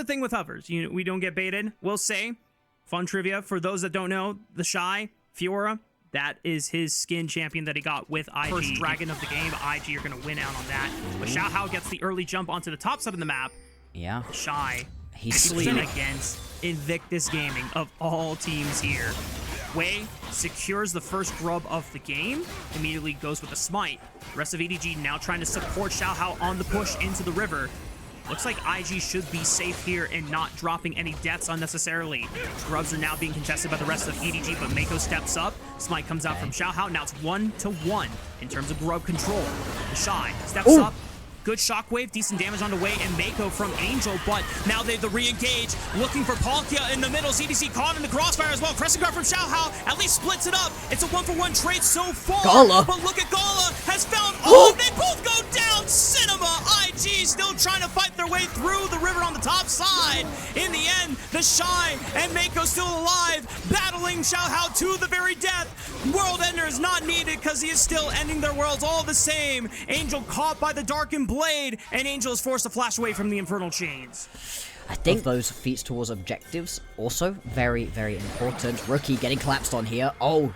The thing with hovers, we don't get baited. We'll say, fun trivia, for those that don't know, the Shy, Fiora, that is his skin champion that he got with IG. First dragon of the game, IG are going to win out on that. But Xiaohao gets the early jump onto the top side of the map. Yeah. Shy, He's sleeping against Invictus Gaming of all teams here. Wei secures the first grub of the game, immediately goes with a smite. The rest of EDG now trying to support Xiaohao on the push into the river. Looks like IG should be safe here and not dropping any deaths unnecessarily. Grubs are now being contested by the rest of EDG, but Mako steps up. Smite comes out from Xiaohao. Now it's 1-1 in terms of grub control. The Shy steps up. Good shockwave, decent damage on the way, and Mako from Angel, but now they re-engage, looking for Palkia in the middle. ZDC caught in the crossfire as well. Crescent guard from Xiaohao at least splits it up. It's a 1-for-1 trade so far. Gala. But look at Gala has found all. They both go down. Cinema, IG still trying to fight their way through the river on the top side. In the end, the Shy and Mako still alive, battling Xiaohao to the very death. World Ender is not needed because he is still ending their worlds all the same. Angel caught by the darkened blade, and Angel is forced to flash away from the infernal chains. I think those feats towards objectives also very, very important. Rookie getting collapsed on here. Oh,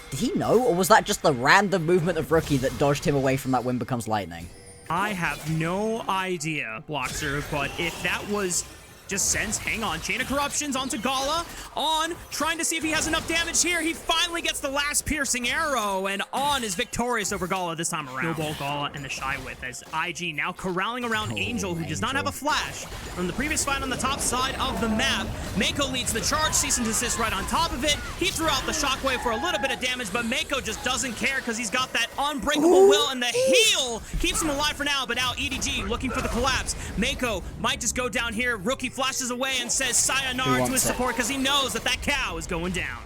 did he know, or was that just the random movement of Rookie that dodged him away from that Wind Becomes Lightning? I have no idea, Bloxer, but if that was just sense, hang on. Chain of Corruptions onto Gala. On, trying to see if he has enough damage here. He finally gets the last piercing arrow, and On is victorious over Gala this time around. Snowball Gala and the Shy Whip as IG now corralling around Angel, who does not have a flash. From the previous fight on the top side of the map, Mako leads the charge, cease and desist right on top of it. He threw out the shockwave for a little bit of damage, but Mako just doesn't care because he's got that unbreakable will, and the heal keeps him alive for now. But now EDG looking for the collapse. Mako might just go down here. Rookie flashes away and says sayonara to his support because he knows that that cow is going down.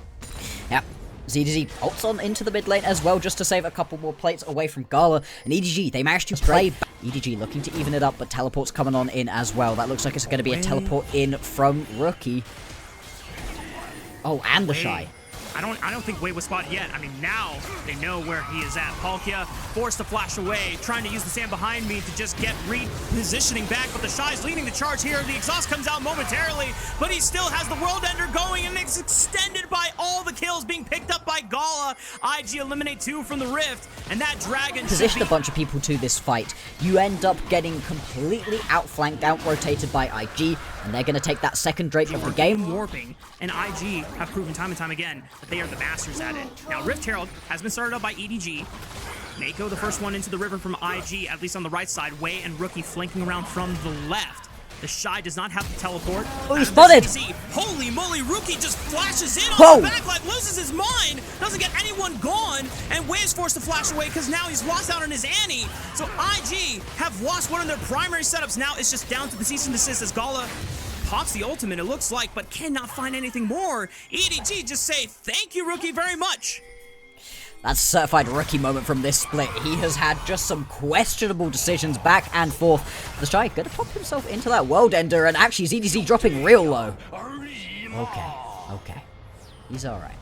Yep. ZDZ ults on into the mid lane as well just to save a couple more plates away from Gala. And EDG, they managed to play back. EDG looking to even it up, but teleport's coming on in as well. That looks like it's going to be a teleport in from Rookie. Oh, and the Shy. I don't think Wei was spotted yet. I mean, now they know where he is at. Palkia forced to flash away, trying to use the sand behind me to just get repositioning back, but the Shy's leading the charge here. The exhaust comes out momentarily, but he still has the World Ender going, and it's extended by all the kills being picked up by Gala. IG eliminate 2 from the Rift, and that Dragon positioned a bunch of people to this fight. You end up getting completely outflanked, out-rotated by IG, and they're going to take that second Drake of the game. Warping, and IG have proven time and time again that they are the masters at it. Now, Rift Herald has been started up by EDG. Mako, the first one into the river from IG, at least on the right side. Wei and Rookie flanking around from the left. The Shy does not have the teleport. Oh, he's spotted! Holy moly, Rookie just flashes in on the backline, loses his mind, doesn't get anyone gone, and Wei is forced to flash away because now he's lost out on his Annie. So IG have lost one of their primary setups. Now it's just down to the cease and desist as Gala pops the ultimate, it looks like, but cannot find anything more. EDG just say, thank you, Rookie, very much. That's a certified Rookie moment from this split. He has had just some questionable decisions back and forth. The Shy gonna pop himself into that World Ender, and actually ZDZ dropping real low. Okay. He's alright.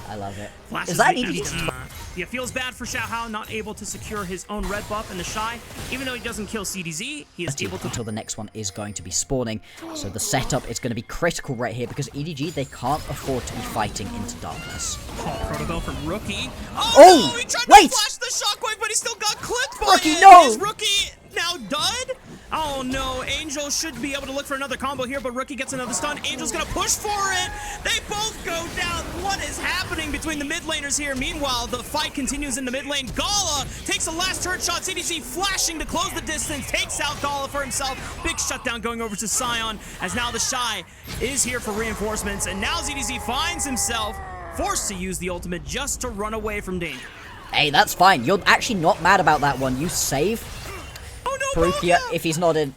I love it. Is that EDG? Yeah, feels bad for Xiaohao, not able to secure his own red buff in the Shy. Even though he doesn't kill CDZ, he is able to... Until the next one is going to be spawning. So the setup is going to be critical right here because EDG, they can't afford to be fighting into darkness. Protobell from Rookie. Oh, no! He tried wait! to flash the shockwave, but he still got clipped by Rookie, it. no! Is Rookie now dud? Oh no, Angel should be able to look for another combo here, but Rookie gets another stun. Angel's gonna push for it. They both go down. What is happening between the mid laners here? Meanwhile, the fight continues in the mid lane. Gala takes the last turret shot. CDC flashing to close the distance, takes out Gala for himself. Big shutdown going over to Sion, as now the Shy is here for reinforcements, and now ZDZ finds himself forced to use the ultimate just to run away from danger. Hey, that's fine. You're actually not mad about that one. You save Palkia if he's not in...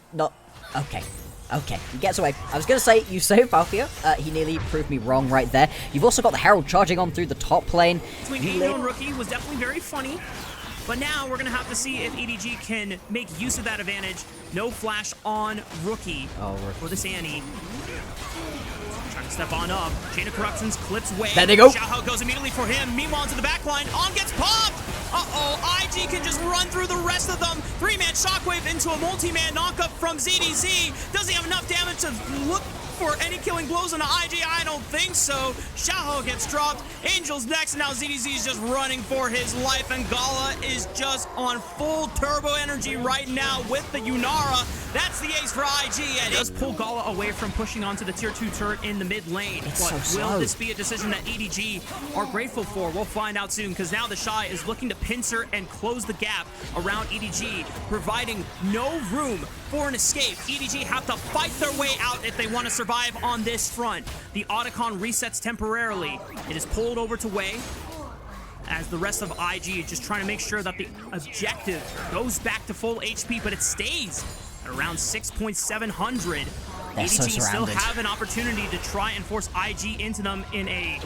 Okay, he gets away. I was going to say, you save Palkia. He nearly proved me wrong right there. You've also got the Herald charging on through the top lane. Between Angel and Rookie was definitely very funny. But now we're going to have to see if EDG can make use of that advantage. No flash on Rookie for this Annie. Trying to step on up. Chain of Corruptions clips Wei. There they go. Xiaohao goes immediately for him. Meanwhile, into the back line. On gets popped. Uh-oh, IG can just run through the rest of them. 3-man shockwave into a multi-man knockup from ZDZ. Does he have enough damage to look for any killing blows on IG? I don't think so. Xiaohao gets dropped. Angel's next, and now ZDZ is just running for his life, and Gala is just on full turbo energy right now with the Yunara. That's the ace for IG, and it does pull Gala away from pushing onto the tier 2 turret in the mid lane. It's but so will slow. this be a decision that EDG are grateful for? We'll find out soon, because now the Shy is looking to pincer and close the gap around EDG, providing no room for an escape. EDG have to fight their way out if they want to survive on this front. The Otacon resets temporarily. It is pulled over to Wei, as the rest of IG is just trying to make sure that the objective goes back to full HP, but it stays at around 6,700. They're so EDG still surrounded. have an opportunity to try and force IG into them in a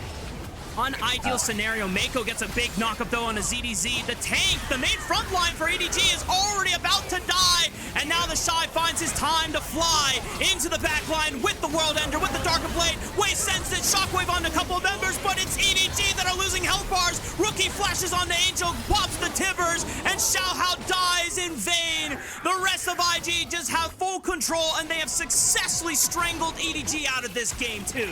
unideal scenario. Mako gets a big knockup though on a ZDZ. The tank, the main front line for EDG, is already about to die, and now the Shy finds his time to fly into the back line with the World Ender, with the Darker Blade. Wei sends it, shockwave on a couple of members, but it's EDG that are losing health bars. Rookie flashes on the Angel, pops the Tibbers, and Xiaohao dies in vain. The rest of IG just have full control, and they have successfully strangled EDG out of this game too.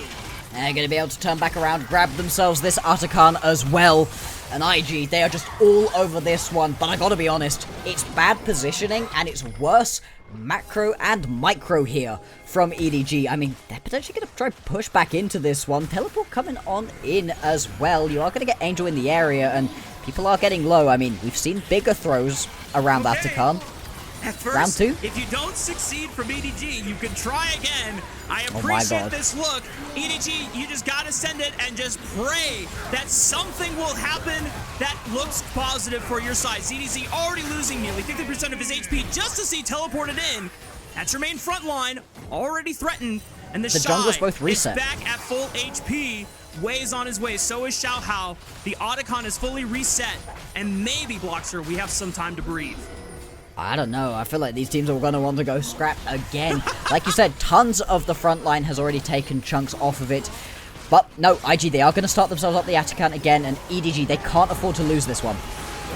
They're going to be able to turn back around, grab themselves this Otacon as well. And IG, they are just all over this one. But I gotta be honest, it's bad positioning, and it's worse macro and micro here from EDG. I mean, they're potentially going to try push back into this one. Teleport coming on in as well. You are going to get Angel in the area, and people are getting low. I mean, we've seen bigger throws around that Otacon. At first, Round 2? if you don't succeed from EDG, you can try again. I my appreciate God. this look. EDG, you just gotta send it and just pray that something will happen that looks positive for your side. ZDZ already losing nearly 50% of his HP just to see teleported in. That's your main front line, already threatened. And the Shy junglers both reset. is back at full HP. Wei's on his way, so is Xiaohao. The Otacon is fully reset, and maybe, Bloxer, we have some time to breathe. I don't know. I feel like these teams are going to want to go scrap again. Like you said, tons of the front line has already taken chunks off of it. But no, IG, they are going to start themselves up the Atacant again, and EDG, they can't afford to lose this one.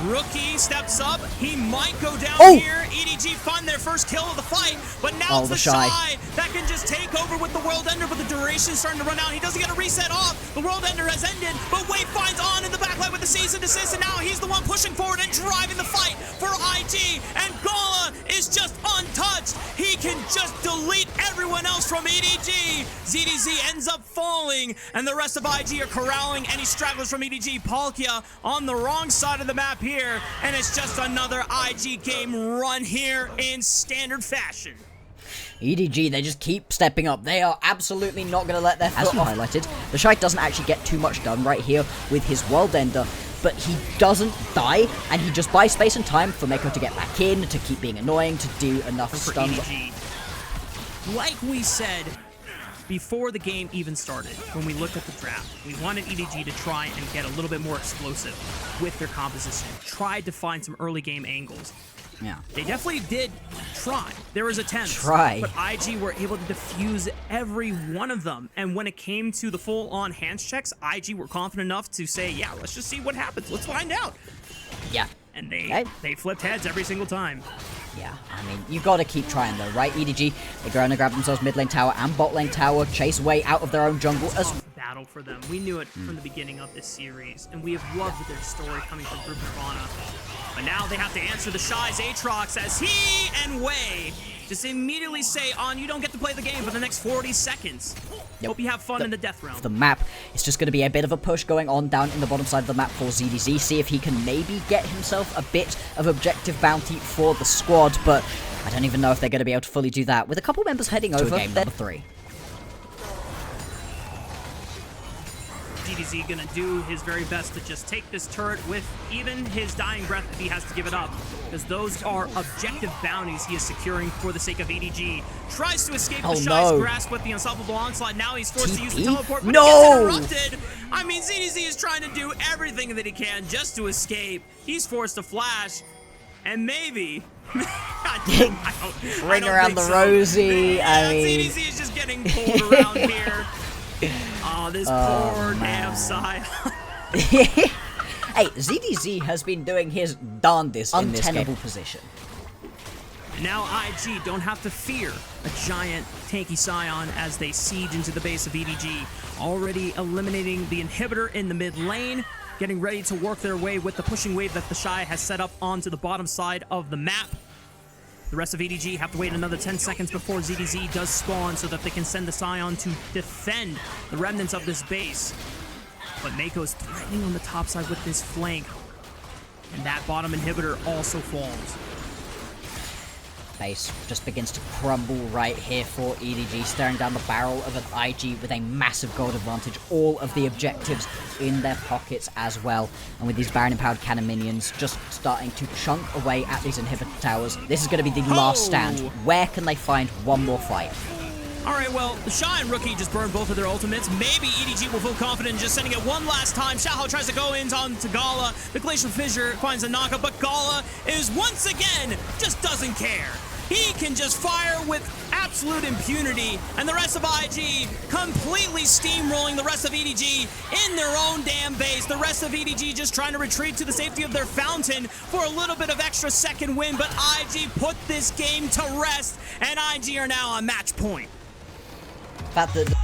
Rookie steps up. He might go down here. EDG find their first kill of the fight, but now it's the Shy that can just take over with the World Ender, but the duration is starting to run out. He doesn't get a reset off. The World Ender has ended, but Wei finds On in the backline with the cease and desist, and now he's the one pushing forward and driving the fight for IG, and Gala is just untouched. He can just delete everyone else from EDG. ZDZ ends up falling, and the rest of IG are corralling any stragglers from EDG. Palkia on the wrong side of the map here, and it's just another IG game run here in standard fashion. EDG, they just keep stepping up. They are absolutely not going to let their foot off. As highlighted, the Shy doesn't actually get too much done right here with his World Ender, but he doesn't die, and he just buys space and time for Mako to get back in, to keep being annoying, to do enough stuns. EDG, like we said before the game even started, when we looked at the draft, we wanted EDG to try and get a little bit more explosive with their composition, tried to find some early game angles. Yeah. They definitely did try. There was attempts. But IG were able to defuse every one of them. And when it came to the full-on hands checks, IG were confident enough to say, yeah, let's just see what happens. Let's find out. Yeah. And they flipped heads every single time. Yeah, I mean, you gotta keep trying though, right? EDG, they're going to grab themselves mid lane tower and bot lane tower, chase away out of their own jungle as battle for them. We knew it from the beginning of this series, and we have loved their story coming from Group Nirvana. But now they have to answer the Shy's Aatrox as he and Wei just immediately say, On, you don't get to play the game for the next 40 seconds. Hope you have fun in the death realm. The map is just going to be a bit of a push going on down in the bottom side of the map for ZDZ. See if he can maybe get himself a bit of objective bounty for the squad, but I don't even know if they're going to be able to fully do that. With a couple members heading over, game number 3. EDG gonna do his very best to just take this turret with even his dying breath if he has to give it up, because those are objective bounties he is securing for the sake of EDG. Tries to escape the Shy's grasp with the unstoppable onslaught. Now he's forced to use the teleport, but he gets interrupted. I mean, ZDZ is trying to do everything that he can just to escape. He's forced to flash, and maybe ring around the rosy. I mean, ZDZ is just getting pulled around here. Oh, this poor damn Sion. Hey, ZDZ has been doing his darndest in this untenable position. Now IG don't have to fear a giant tanky Scion as they siege into the base of EDG, already eliminating the inhibitor in the mid lane, getting ready to work their way with the pushing wave that the Shy has set up onto the bottom side of the map. The rest of EDG have to wait another 10 seconds before ZDZ does spawn so that they can send the Scion to defend the remnants of this base. But Mako is threatening on the top side with this flank, and that bottom inhibitor also falls. Base just begins to crumble right here for EDG, staring down the barrel of an IG with a massive gold advantage, all of the objectives in their pockets as well, and with these Baron-empowered cannon minions just starting to chunk away at these inhibitor towers, this is going to be the last stand. Where can they find one more fight? Alright, well, the Shy and Rookie just burned both of their ultimates. Maybe EDG will feel confident in just sending it one last time. Xiaohao tries to go in onto Gala. The Glacial Fissure finds a knockup, but Gala is once again just doesn't care. He can just fire with absolute impunity, and the rest of IG completely steamrolling the rest of EDG in their own damn base. The rest of EDG just trying to retreat to the safety of their fountain for a little bit of extra second win, but IG put this game to rest, and IG are now on match point. That the